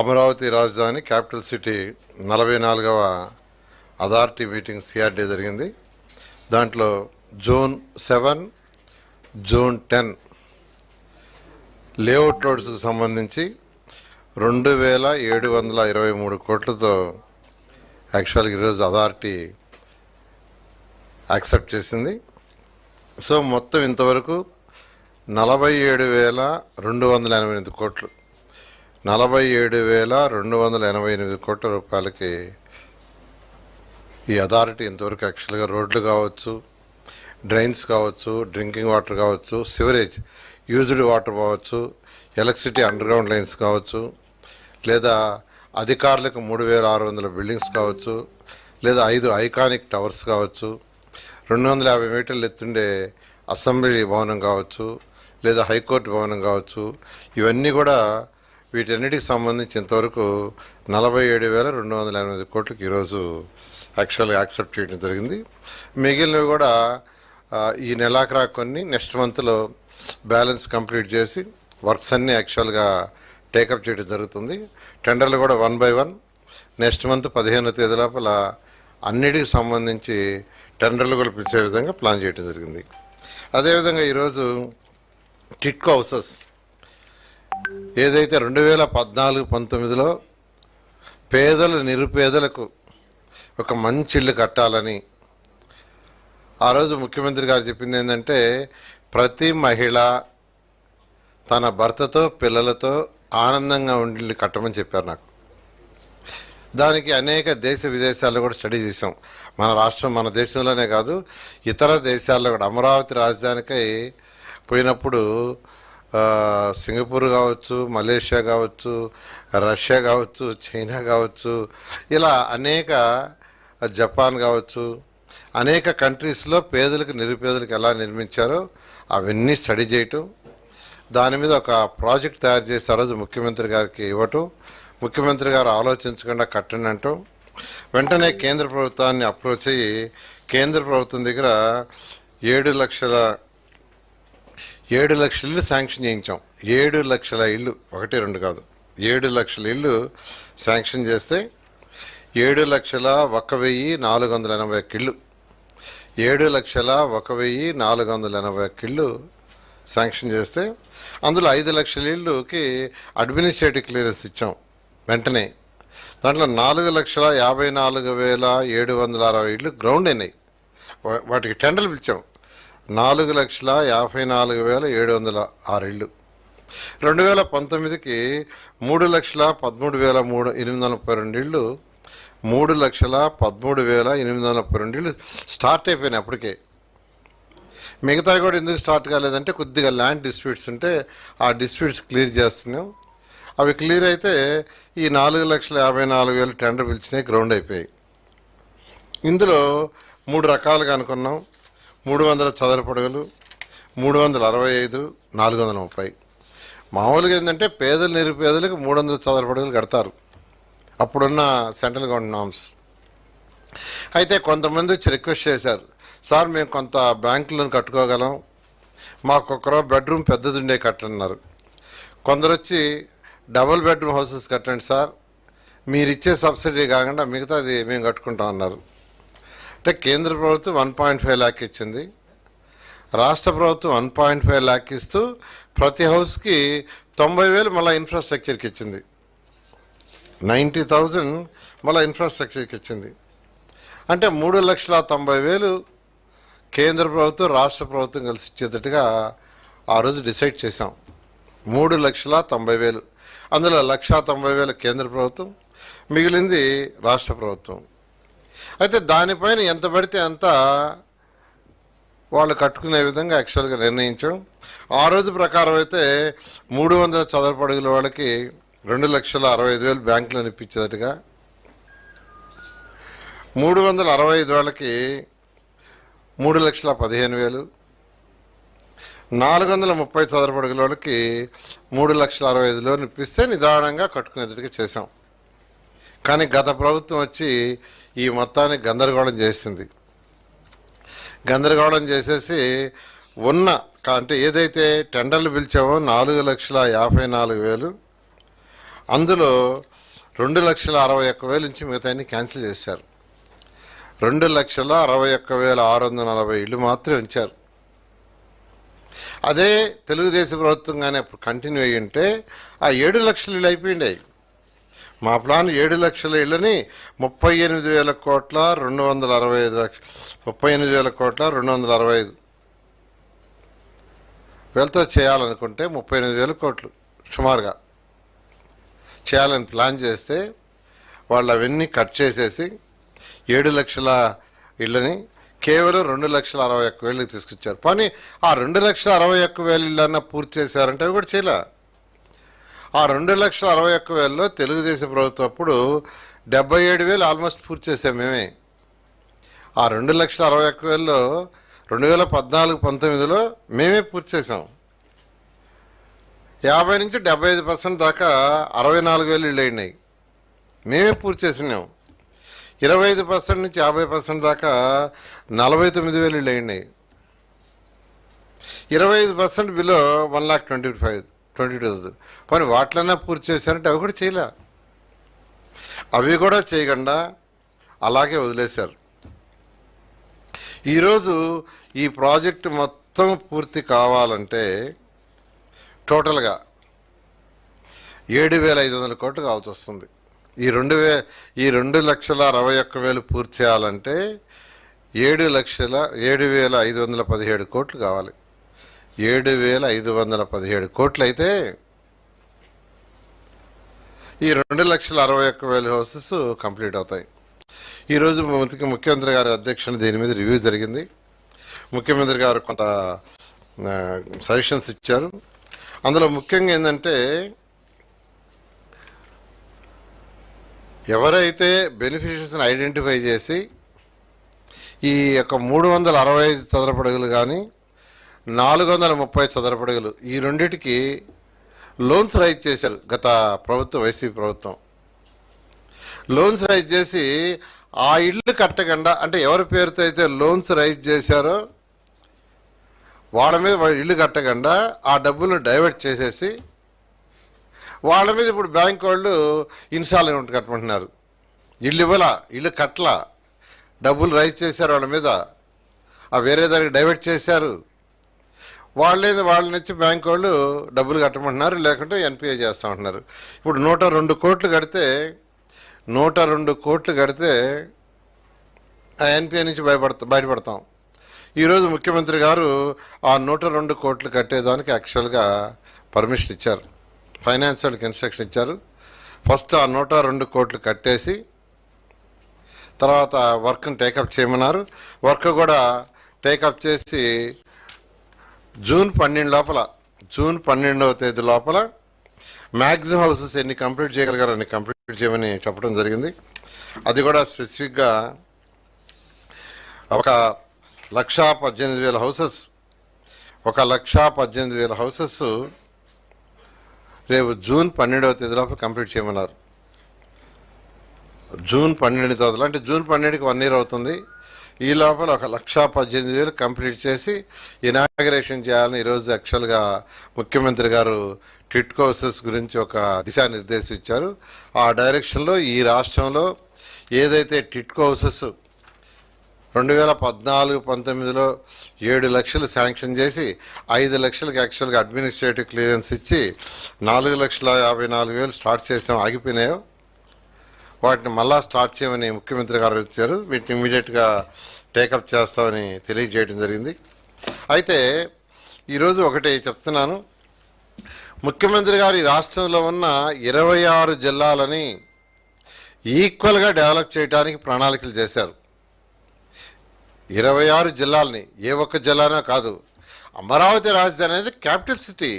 అమరావతి రాజధాని capital city 44వ authority meeting CRD జరిగింది. దాంట్లో జోన్ 7, జోన్ 10 లేఅవుట్ రోడ్స్కి సంబంధించి 2723 కోట్లతో యాక్చువల్గా ఈరోజు అథారిటీ యాక్సెప్ట్ చేసింది. సో మొత్తం ఇంతవరకు 47,288 కోట్లు, 47,288 కోట్ల రూపాయలకి ఈ అథారిటీ ఇంతవరకు యాక్చువల్గా రోడ్లు కావచ్చు, డ్రైన్స్ కావచ్చు, డ్రింకింగ్ వాటర్ కావచ్చు, సివరేజ్ యూజ్డ్ వాటర్ కావచ్చు, ఎలక్ట్రిసిటీ అండర్గ్రౌండ్ లైన్స్ కావచ్చు, లేదా అధికారులకు 3,600 బిల్డింగ్స్ కావచ్చు, లేదా 5 ఐకానిక్ టవర్స్ కావచ్చు, 250 మీటర్లు ఎత్తుండే అసెంబ్లీ భవనం కావచ్చు, లేదా హైకోర్టు భవనం కావచ్చు, ఇవన్నీ కూడా వీటన్నిటికి సంబంధించి ఇంతవరకు 47,288 కోట్లకి ఈరోజు యాక్చువల్గా యాక్సెప్ట్ చేయడం జరిగింది. మిగిలినవి కూడా ఈ నెలాఖరా కొన్ని నెక్స్ట్ మంత్లో బ్యాలెన్స్ కంప్లీట్ చేసి వర్క్స్ అన్నీ యాక్చువల్గా టేకప్ చేయడం జరుగుతుంది. టెండర్లు కూడా 1 by 1 నెక్స్ట్ మంత్ 15వ తేదీ లోపల అన్నిటికి సంబంధించి టెండర్లు కూడా పిలిచే విధంగా ప్లాన్ చేయడం జరిగింది. అదేవిధంగా ఈరోజు టిట్కో హౌసెస్ ఏదైతే 2014-19లో పేదలు నిరుపేదలకు ఒక మంచి ఇల్లు కట్టాలని ఆ రోజు ముఖ్యమంత్రి గారు చెప్పింది ఏంటంటే, ప్రతి మహిళ తన భర్తతో పిల్లలతో ఆనందంగా ఉండి కట్టమని చెప్పారు నాకు. దానికి అనేక దేశ విదేశాల్లో కూడా స్టడీ చేసాం. మన రాష్ట్రం, మన దేశంలోనే కాదు ఇతర దేశాల్లో కూడా. అమరావతి రాజధానికై పోయినప్పుడు సింగపూర్ కావచ్చు, మలేషియా కావచ్చు, రష్యా కావచ్చు, చైనా కావచ్చు, ఇలా అనేక, జపాన్ కావచ్చు, అనేక కంట్రీస్లో పేదలకు నిరుపేదలకు ఎలా నిర్మించారో అవన్నీ స్టడీ చేయటం, దాని మీద ఒక ప్రాజెక్ట్ తయారు చేసి ఆ రోజు ముఖ్యమంత్రి గారికి ఇవ్వటం, ముఖ్యమంత్రి గారు ఆలోచించకుండా కట్టండి అంటాం. వెంటనే కేంద్ర ప్రభుత్వాన్ని అప్రోచ్ అయ్యి కేంద్ర ప్రభుత్వం దగ్గర 7 లక్షల ఇల్లు శాంక్షన్ చేయించాం. 7 లక్షల ఇల్లు, 1, 2 కాదు, 7 లక్షల ఇల్లు శాంక్షన్ చేస్తే 7,01,481 ఇళ్ళు, 7,01,481 ఇళ్ళు శాంక్షన్ చేస్తే అందులో 5 లక్షల ఇళ్ళుకి అడ్మినిస్ట్రేటివ్ క్లియరెన్స్ ఇచ్చాం వెంటనే. దాంట్లో 4,54,760 ఇళ్ళు గ్రౌండ్ అయినాయి, వాటికి టెండర్లు పిలిచాం. 4,54,706 ఇళ్ళు. 2019కి 3,13,832 ఇళ్ళు, 3,13,832 ఇళ్ళు స్టార్ట్ అయిపోయినాయి అప్పటికే. మిగతా కూడా ఎందుకు స్టార్ట్ కాలేదంటే కొద్దిగా ల్యాండ్ డిస్ప్యూట్స్ ఉంటే ఆ డిస్ప్యూట్స్ క్లియర్ చేస్తున్నాం. అవి క్లియర్ అయితే ఈ 4,54,000 టెండర్ పిలిచినాయి, గ్రౌండ్ అయిపోయాయి. ఇందులో 3 రకాలుగా అనుకున్నాం. 300 చదరపు అడుగులు, 365, 430. మామూలుగా ఏంటంటే పేదలు నిరుపేదలకు 300 చదరపు అడుగులు కడతారు అప్పుడున్న సెంట్రల్ గవర్నమెంట్ నామ్స్. అయితే కొంతమంది వచ్చి రిక్వెస్ట్ చేశారు, సార్ మేము కొంత బ్యాంకులను కట్టుకోగలం, మాకు ఒక బెడ్రూమ్ పెద్దది ఉండే కట్టన్నారు. కొందరు వచ్చి డబుల్ బెడ్రూమ్ హౌసెస్ కట్టండి సార్, మీరు ఇచ్చే సబ్సిడీ కాకుండా మిగతాది మేము కట్టుకుంటాం అన్నారు. అంటే కేంద్ర ప్రభుత్వం 1.5 lakh ఇచ్చింది, రాష్ట్ర ప్రభుత్వం 1.5 lakh ఇస్తూ ప్రతి హౌస్కి 90,000 మళ్ళీ ఇన్ఫ్రాస్ట్రక్చర్కి ఇచ్చింది, 90,000 మళ్ళీ ఇన్ఫ్రాస్ట్రక్చర్కి ఇచ్చింది. అంటే 3,90,000 కేంద్ర ప్రభుత్వం రాష్ట్ర ప్రభుత్వం కలిసి ఇచ్చేటట్టుగా ఆ రోజు డిసైడ్ చేశాం. 3,90,000, అందులో 1,90,000 కేంద్ర ప్రభుత్వం, మిగిలింది రాష్ట్ర ప్రభుత్వం. అయితే దానిపైన ఎంత పడితే అంత వాళ్ళు కట్టుకునే విధంగా యాక్చువల్గా నిర్ణయించాం. ఆ రోజు ప్రకారం అయితే 300 చదరపు అడుగుల వాళ్ళకి 2,65,000 బ్యాంకులో ఇప్పించేటట్టుగా, 365 వాళ్ళకి 3,15,000, 430 చదరపు అడుగుల వాళ్ళకి 3,65,000 ఇప్పిస్తే నిదానంగా కట్టుకునేటట్టుగా చేసాం. కానీ గత ప్రభుత్వం వచ్చి ఈ మొత్తాన్ని గందరగోళం చేసింది. గందరగోళం చేసేసి ఉన్న అంటే ఏదైతే టెండర్లు పిలిచామో 4,54,000 అందులో 2,61,000 నుంచి మిగతాన్ని క్యాన్సిల్ చేశారు. 2,61,640 ఇళ్ళు మాత్రమే ఉంచారు. అదే తెలుగుదేశం ప్రభుత్వం కానీ అప్పుడు కంటిన్యూ అయ్యి ఉంటే ఆ 7 లక్షల ఇళ్ళు అయిపోయిండాయి. మా ప్లాన్ 7 లక్షల ఇళ్ళని 38,000 కోట్ల 265 లక్షలు 38,000 కోట్ల 265 వేలతో చేయాలనుకుంటే 38,000 కోట్లు సుమారుగా చేయాలని ప్లాన్ చేస్తే వాళ్ళు అవన్నీ కట్ చేసేసి 7 లక్షల ఇళ్ళని కేవలం 2,61,000 తీసుకొచ్చారు. కానీ ఆ 2,61,000 ఇళ్ళన్నా పూర్తి చేశారంటే అవి కూడా చేయలే. ఆ 2,61,000లో తెలుగుదేశం ప్రభుత్వం అప్పుడు 77,000 ఆల్మోస్ట్ పూర్తి చేసాం మేమే. ఆ 2,61,000లో 2014-19లో మేమే పూర్తి చేసాం. 50 నుంచి 75% దాకా 64,000 ఇళ్ళు అయినాయి, మేమే పూర్తి చేసినాం. 25% నుంచి 50% దాకా 49,000 ఇళ్ళు అయినాయి. 25% బిలో 1,22,000. కానీ వాటిలన్నా పూర్తి చేశారంటే అవి కూడా చేయలే. అవి కూడా చేయకుండా అలాగే వదిలేశారు. ఈరోజు ఈ ప్రాజెక్టు మొత్తం పూర్తి కావాలంటే టోటల్గా 7,500 కోట్లు కావాల్సి వస్తుంది. ఈ 2,61,000 పూర్తి చేయాలంటే 7,517 కోట్లు కావాలి. 7,517 కోట్లు అయితే ఈ 2,61,000 హౌసెస్ కంప్లీట్ అవుతాయి. ఈరోజు ముఖ్యమంత్రి గారి అధ్యక్షతన దీని మీద రివ్యూ జరిగింది. ముఖ్యమంత్రి గారు కొంత సజెషన్స్ ఇచ్చారు. అందులో ముఖ్యంగా ఏంటంటే ఎవరైతే బెనిఫిషరీస్ని ఐడెంటిఫై చేసి ఈ యొక్క 365 చదరపడుగులు కానీ 430 చదరపడుగులు ఈ రెండిటికి లోన్స్ రైజ్ చేశారు గత ప్రభుత్వం, వైసీపీ ప్రభుత్వం. లోన్స్ రైజ్ చేసి ఆ ఇళ్ళు కట్టకుండా, అంటే ఎవరి పేరుతో అయితే లోన్స్ రైజ్ చేశారో వాళ్ళ మీద ఇల్లు కట్టకుండా ఆ డబ్బులను డైవర్ట్ చేసేసి వాళ్ళ మీద ఇప్పుడు బ్యాంక్ వాళ్ళు ఇన్స్టాల్మెంట్ కట్టమంటున్నారు. ఇల్లు ఇవ్వాల, ఇల్లు కట్టలా, డబ్బులు రైజ్ చేశారు వాళ్ళ మీద, ఆ వేరే దానికి డైవర్ట్ చేశారు. వాళ్ళని బ్యాంక్ వాళ్ళు డబ్బులు కట్టమంటున్నారు, లేకుంటే ఎన్పిఏ చేస్తామంటున్నారు. ఇప్పుడు 102 కోట్లు కడితే 102 కోట్లు కడితే ఆ ఎన్పిఏ నుంచి బయటపడతాం. ఈరోజు ముఖ్యమంత్రి గారు ఆ 102 కోట్లు కట్టేదానికి యాక్చువల్గా పర్మిషన్ ఇచ్చారు, ఫైనాన్స్ వాళ్ళకి ఇన్స్ట్రక్షన్ ఇచ్చారు. ఫస్ట్ ఆ 102 కోట్లు కట్టేసి తర్వాత వర్క్ని టేకప్ చేయమన్నారు. వర్క్ కూడా టేకప్ చేసి జూన్ 12వ తేదీ లోపల మ్యాక్సిమం హౌసెస్ ఎన్ని కంప్లీట్ చేయగలిగారో అన్ని కంప్లీట్ చేయమని చెప్పడం జరిగింది. అది కూడా స్పెసిఫిక్గా 1,18,000 హౌసెస్ 1,18,000 హౌసెస్ రేపు జూన్ 12వ తేదీ లోపల కంప్లీట్ చేయమన్నారు. జూన్ 12 అంటే జూన్ 12కి 1 year అవుతుంది. ఈ లోపల 1,18,000 కంప్లీట్ చేసి ఇనాగరేషన్ చేయాలని ఈరోజు యాక్చువల్గా ముఖ్యమంత్రి గారు టిట్కో హౌసెస్ గురించి ఒక దిశానిర్దేశం ఇచ్చారు. ఆ డైరెక్షన్లో ఈ రాష్ట్రంలో ఏదైతే టిట్కో హౌసెస్ 2014-19లో 7 లక్షలు శాంక్షన్ చేసి 5 లక్షలకి యాక్చువల్గా అడ్మినిస్ట్రేటివ్ క్లియరెన్స్ ఇచ్చి 4,54,000 స్టార్ట్ చేసాం, ఆగిపోయినాయో వాటిని మళ్ళా స్టార్ట్ చేయమని ముఖ్యమంత్రి గారు ఇచ్చారు. వీటిని ఇమీడియట్గా టేకప్ చేస్తామని తెలియజేయడం జరిగింది. అయితే ఈరోజు ఒకటి చెప్తున్నాను, ముఖ్యమంత్రి గారు ఈ రాష్ట్రంలో ఉన్న 26 జిల్లాలని ఈక్వల్గా డెవలప్ చేయడానికి ప్రణాళికలు చేశారు. 26 జిల్లాలని, ఏ ఒక్క జిల్లానో కాదు. అమరావతి రాజధాని అనేది క్యాపిటల్ సిటీ.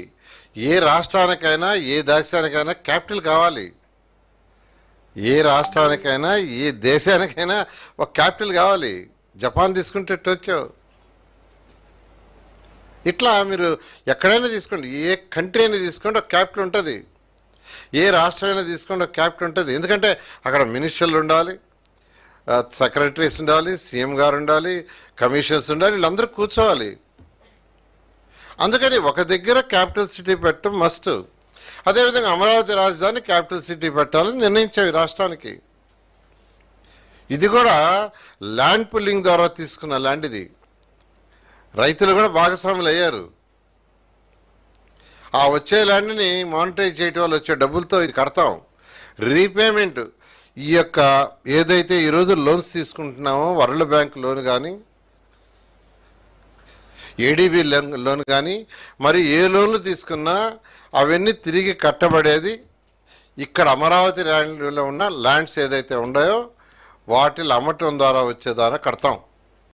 ఏ రాష్ట్రానికైనా ఏ దేశానికైనా క్యాపిటల్ కావాలి. ఏ రాష్ట్రానికైనా ఏ దేశానికైనా ఒక క్యాపిటల్ కావాలి. జపాన్ తీసుకుంటే టోక్యో, ఇట్లా మీరు ఎక్కడైనా తీసుకోండి, ఏ కంట్రీ అయినా తీసుకోండి ఒక క్యాపిటల్ ఉంటుంది. ఏ రాష్ట్రం అయినా తీసుకోండి ఒక క్యాపిటల్ ఉంటుంది. ఎందుకంటే అక్కడ మినిస్టర్లు ఉండాలి, సెక్రటరీస్ ఉండాలి, సీఎం గారు ఉండాలి, కమిషనర్స్ ఉండాలి, వీళ్ళందరూ కూర్చోవాలి. అందుకని ఒక దగ్గర క్యాపిటల్ సిటీ పెట్టడం మస్ట్. అదేవిధంగా అమరావతి రాజధాని క్యాపిటల్ సిటీ పెట్టాలని నిర్ణయించావు ఈ రాష్ట్రానికి. ఇది కూడా ల్యాండ్ పుల్లింగ్ ద్వారా తీసుకున్న ల్యాండ్ ఇది. రైతులు కూడా భాగస్వాములు అయ్యారు. ఆ వచ్చే ల్యాండ్ని మానిటైజ్ చేయటం వల్ల వచ్చే డబ్బులతో ఇది కడతాం. రీపేమెంట్ ఈ యొక్క ఏదైతే ఈరోజు లోన్స్ తీసుకుంటున్నామో వరల్డ్ బ్యాంక్ లోన్ కానీ ఏడీబీ లోన్ కానీ మరి ఏ లోన్లు తీసుకున్నా అవన్నీ తిరిగి కట్టబడేది ఇక్కడ అమరావతి ల్యాండ్లో ఉన్న ల్యాండ్స్ ఏదైతే ఉన్నాయో వాటిని అమ్మటం ద్వారా వచ్చే ద్వారా కడతాం.